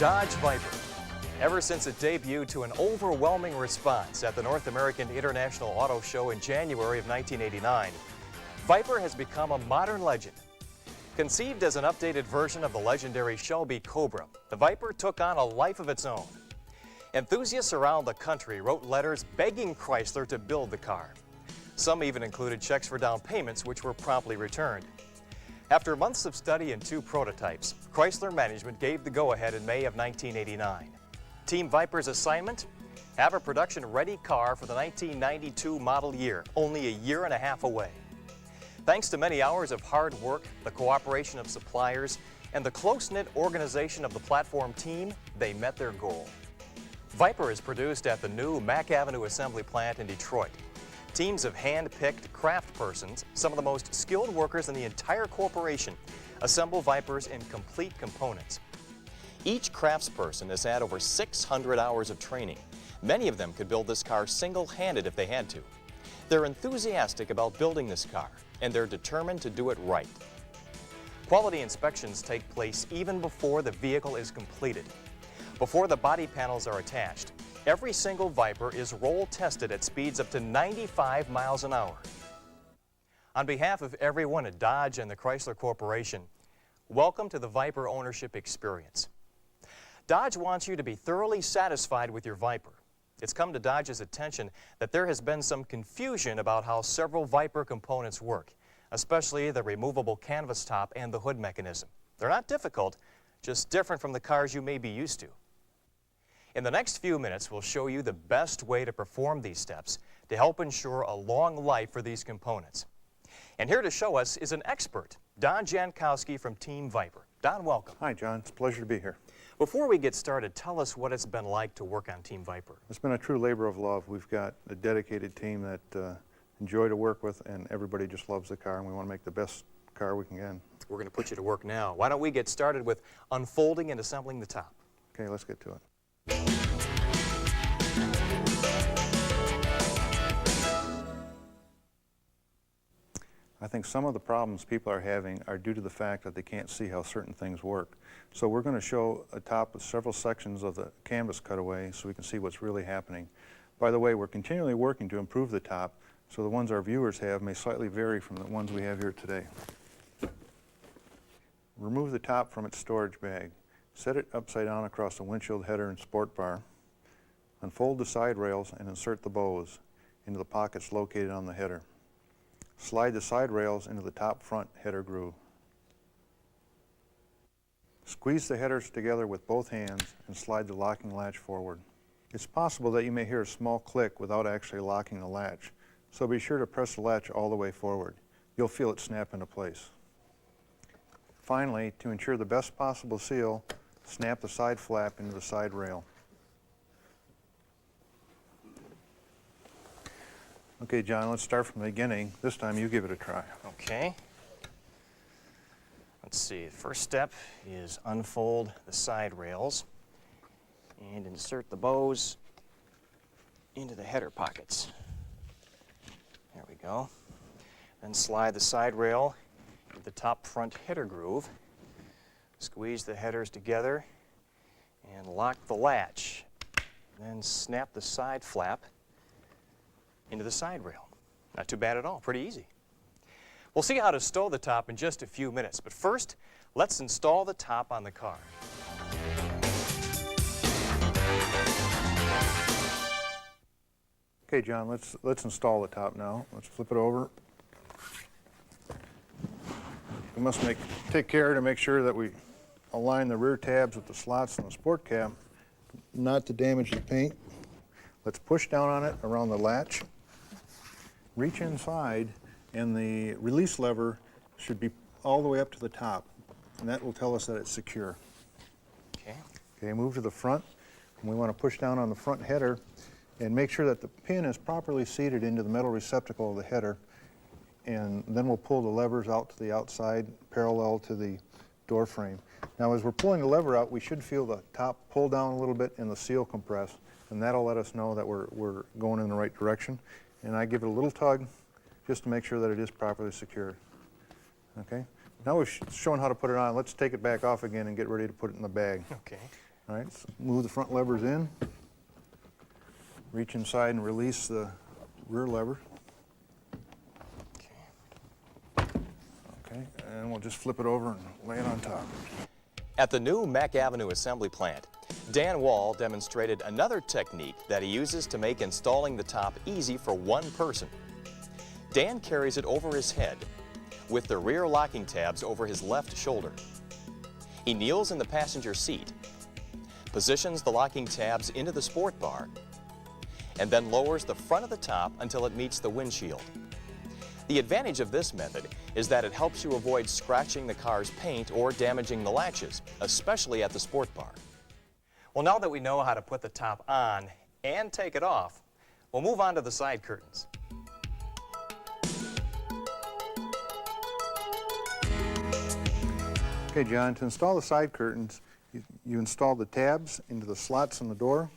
Dodge Viper. Ever since it debuted to an overwhelming response at the North American International Auto Show in January of 1989, Viper has become a modern legend. Conceived as an updated version of the legendary Shelby Cobra, the Viper took on a life of its own. Enthusiasts around the country wrote letters begging Chrysler to build the car. Some even included checks for down payments, which were promptly returned. After months of study and 2 prototypes, Chrysler management gave the go-ahead in May of 1989. Team Viper's assignment? Have a production-ready car for the 1992 model year, only a year and a half away. Thanks to many hours of hard work, the cooperation of suppliers, and the close-knit organization of the platform team, they met their goal. Viper is produced at the new Mack Avenue Assembly Plant in Detroit. Teams of hand-picked craft persons, some of the most skilled workers in the entire corporation, assemble Vipers in complete components. Each craftsperson has had over 600 hours of training. Many of them could build this car single-handed if they had to. They're enthusiastic about building this car, and they're determined to do it right. Quality inspections take place even before the vehicle is completed. Before the body panels are attached, every single Viper is roll tested at speeds up to 95 miles an hour. On behalf of everyone at Dodge and the Chrysler Corporation, welcome to the Viper ownership experience. Dodge wants you to be thoroughly satisfied with your Viper. It's come to Dodge's attention that there has been some confusion about how several Viper components work, especially the removable canvas top and the hood mechanism. They're not difficult, just different from the cars you may be used to. In the next few minutes, we'll show you the best way to perform these steps to help ensure a long life for these components. And here to show us is an expert, Don Jankowski from Team Viper. Don, welcome. Hi, John. It's a pleasure to be here. Before we get started, tell us what it's been like to work on Team Viper. It's been a true labor of love. We've got a dedicated team that enjoy to work with, and everybody just loves the car, and we want to make the best car we can get. We're going to put you to work now. Why don't we get started with unfolding and assembling the top? Okay, let's get to it. I think some of the problems people are having are due to the fact that they can't see how certain things work. So we're going to show a top with several sections of the canvas cutaway so we can see what's really happening. By the way, we're continually working to improve the top, so the ones our viewers have may slightly vary from the ones we have here today. Remove the top from its storage bag. Set it upside down across the windshield header and sport bar. Unfold the side rails and insert the bows into the pockets located on the header. Slide the side rails into the top front header groove. Squeeze the headers together with both hands and slide the locking latch forward. It's possible that you may hear a small click without actually locking the latch, so be sure to press the latch all the way forward. You'll feel it snap into place. Finally, to ensure the best possible seal, snap the side flap into the side rail. Okay, John, let's start from the beginning. This time you give it a try. Okay. Let's see, the first step is unfold the side rails and insert the bows into the header pockets. There we go. Then slide the side rail into the top front header groove. Squeeze the headers together and lock the latch. Then snap the side flap into the side rail. Not too bad at all, pretty easy. We'll see how to stow the top in just a few minutes, but first, let's install the top on the car. Okay, John, let's install the top now. Let's flip it over. We must take care to make sure that we align the rear tabs with the slots in the sport cab, not to damage the paint. Let's push down on it around the latch. Reach inside, and the release lever should be all the way up to the top, and that will tell us that it's secure. Okay. Okay, move to the front, and we want to push down on the front header and make sure that the pin is properly seated into the metal receptacle of the header, and then we'll pull the levers out to the outside parallel to the door frame. Now, as we're pulling the lever out, we should feel the top pull down a little bit and the seal compress, and that'll let us know that we're going in the right direction. And I give it a little tug just to make sure that it is properly secured. Okay? Now we've shown how to put it on. Let's take it back off again and get ready to put it in the bag. Okay. All right, so move the front levers in, reach inside and release the rear lever. Okay, and we'll just flip it over and lay it on top. At the new Mack Avenue assembly plant, Dan Wall demonstrated another technique that he uses to make installing the top easy for one person. Dan carries it over his head with the rear locking tabs over his left shoulder. He kneels in the passenger seat, positions the locking tabs into the sport bar, and then lowers the front of the top until it meets the windshield. The advantage of this method is that it helps you avoid scratching the car's paint or damaging the latches, especially at the sport bar. Well, now that we know how to put the top on and take it off, we'll move on to the side curtains. Okay, John, to install the side curtains, you install the tabs into the slots in the door.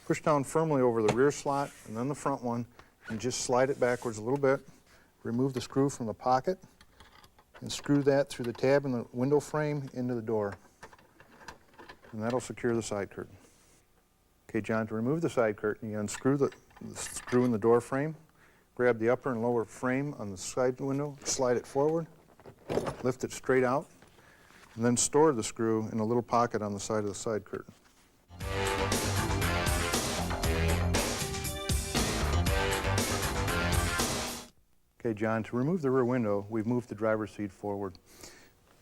Push down firmly over the rear slot and then the front one, and just slide it backwards a little bit. Remove the screw from the pocket and screw that through the tab in the window frame into the door. And that'll secure the side curtain. Okay, John, to remove the side curtain, you unscrew the screw in the door frame, grab the upper and lower frame on the side window, slide it forward, lift it straight out, and then store the screw in a little pocket on the side of the side curtain. Okay, John, to remove the rear window, we've moved the driver's seat forward.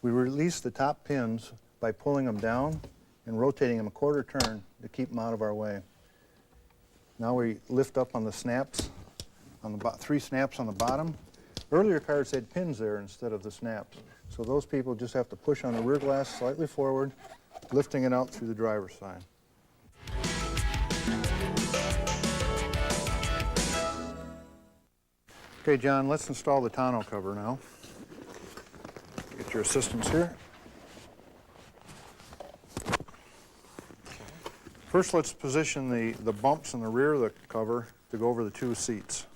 We release the top pins by pulling them down and rotating them a quarter turn to keep them out of our way. Now we lift up on the snaps, on the 3 snaps on the bottom. Earlier cars had pins there instead of the snaps. So those people just have to push on the rear glass slightly forward, lifting it out through the driver's side. Okay, John, let's install the tonneau cover now. Get your assistance here. First, let's position the bumps in the rear of the cover to go over the 2 seats.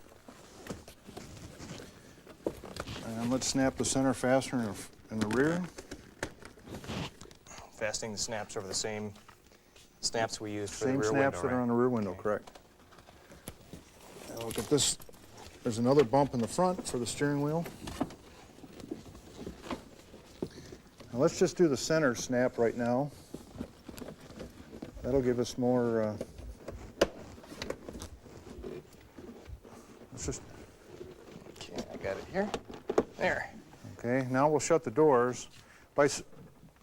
And let's snap the center fastener in the rear. Fastening the snaps over the same snaps we used for the Same rear snaps window, that are right? on the rear window, Okay. correct. Now look at this. There's another bump in the front for the steering wheel. Now let's just do the center snap right now. That'll give us more, let's just, Okay, I got it here. There. okay, now we'll shut the doors. By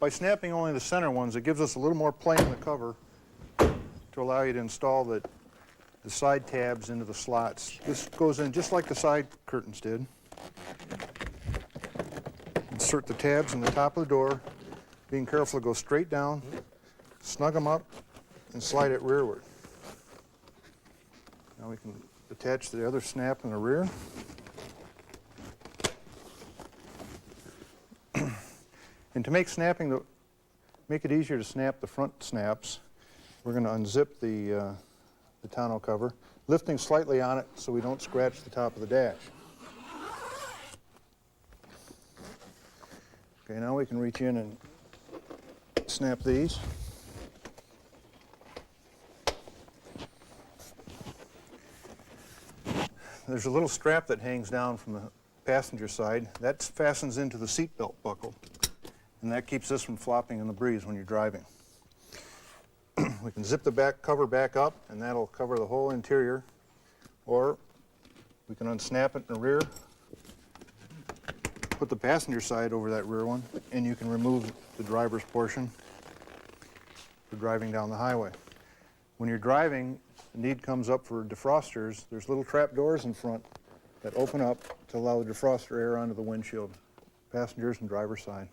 snapping only the center ones, it gives us a little more play in the cover to allow you to install the side tabs into the slots. This goes in just like the side curtains did. Insert the tabs in the top of the door, being careful to go straight down, snug them up, and slide it rearward. Now we can attach the other snap in the rear. And to make it easier to snap the front snaps, we're going to unzip the tonneau cover, lifting slightly on it so we don't scratch the top of the dash. Okay, now we can reach in and snap these. There's a little strap that hangs down from the passenger side. That fastens into the seatbelt buckle, and that keeps this from flopping in the breeze when you're driving. We can zip the back cover back up, and that'll cover the whole interior. Or we can unsnap it in the rear, put the passenger side over that rear one, and you can remove the driver's portion for driving down the highway. When you're driving, the need comes up for defrosters. There's little trap doors in front that open up to allow the defroster air onto the windshield, passengers and driver's side.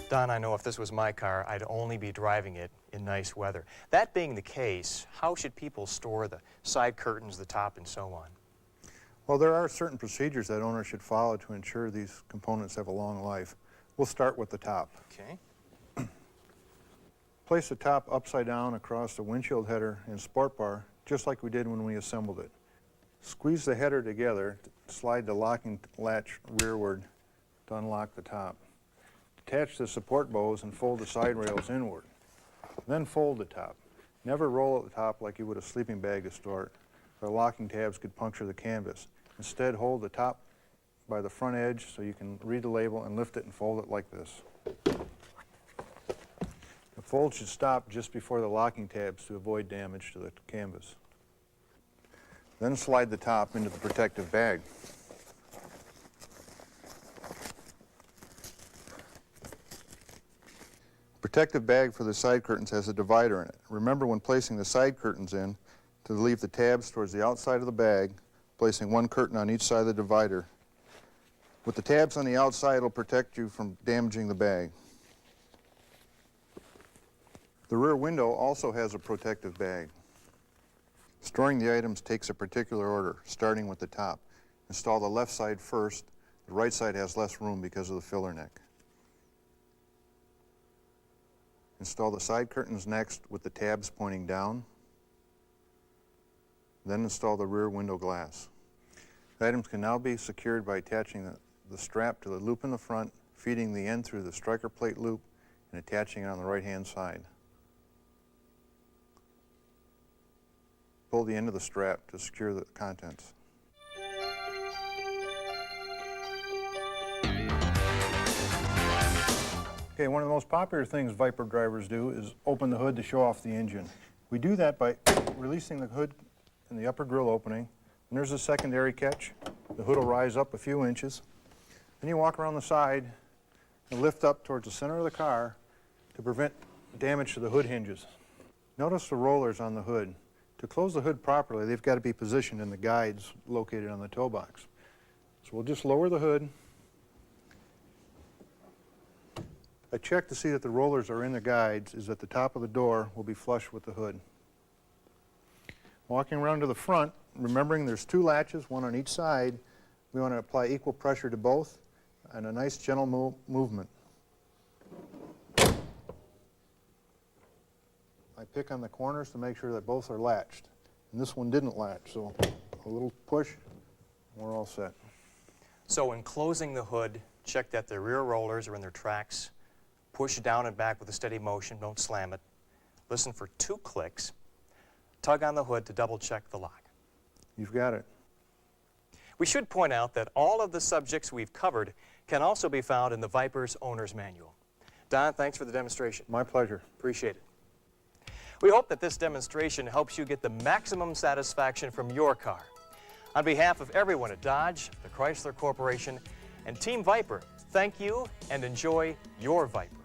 Don, I know if this was my car, I'd only be driving it in nice weather. That being the case, how should people store the side curtains, the top, and so on? Well, there are certain procedures that owners should follow to ensure these components have a long life. We'll start with the top. Okay. Place the top upside down across the windshield header and sport bar, just like we did when we assembled it. Squeeze the header together, slide the locking latch rearward to unlock the top. Attach the support bows and fold the side rails inward. Then fold the top. Never roll at the top like you would a sleeping bag to store it, or locking tabs could puncture the canvas. Instead, hold the top by the front edge so you can read the label and lift it and fold it like this. The fold should stop just before the locking tabs to avoid damage to the canvas. Then slide the top into the protective bag. Protective bag for the side curtains has a divider in it. Remember when placing the side curtains in to leave the tabs towards the outside of the bag, placing one curtain on each side of the divider. With the tabs on the outside, it'll protect you from damaging the bag. The rear window also has a protective bag. Storing the items takes a particular order, starting with the top. Install the left side first. The right side has less room because of the filler neck. Install the side curtains next with the tabs pointing down. Then install the rear window glass. The items can now be secured by attaching the strap to the loop in the front, feeding the end through the striker plate loop, and attaching it on the right-hand side. Pull the end of the strap to secure the contents. Okay, one of the most popular things Viper drivers do is open the hood to show off the engine. We do that by releasing the hood in the upper grill opening, and there's a secondary catch. The hood will rise up a few inches. Then you walk around the side and lift up towards the center of the car to prevent damage to the hood hinges. Notice the rollers on the hood. To close the hood properly, they've got to be positioned in the guides located on the toe box. So we'll just lower the hood. A check to see that the rollers are in the guides is that the top of the door will be flush with the hood. Walking around to the front, remembering there's two latches, one on each side, we want to apply equal pressure to both and a nice gentle movement. I pick on the corners to make sure that both are latched. And this one didn't latch, so a little push, and we're all set. So in closing the hood, check that the rear rollers are in their tracks. Push down and back with a steady motion, don't slam it. Listen for 2 clicks. Tug on the hood to double check the lock. You've got it. We should point out that all of the subjects we've covered can also be found in the Viper's Owner's Manual. Don, thanks for the demonstration. My pleasure. Appreciate it. We hope that this demonstration helps you get the maximum satisfaction from your car. On behalf of everyone at Dodge, the Chrysler Corporation, and Team Viper, thank you and enjoy your Viper.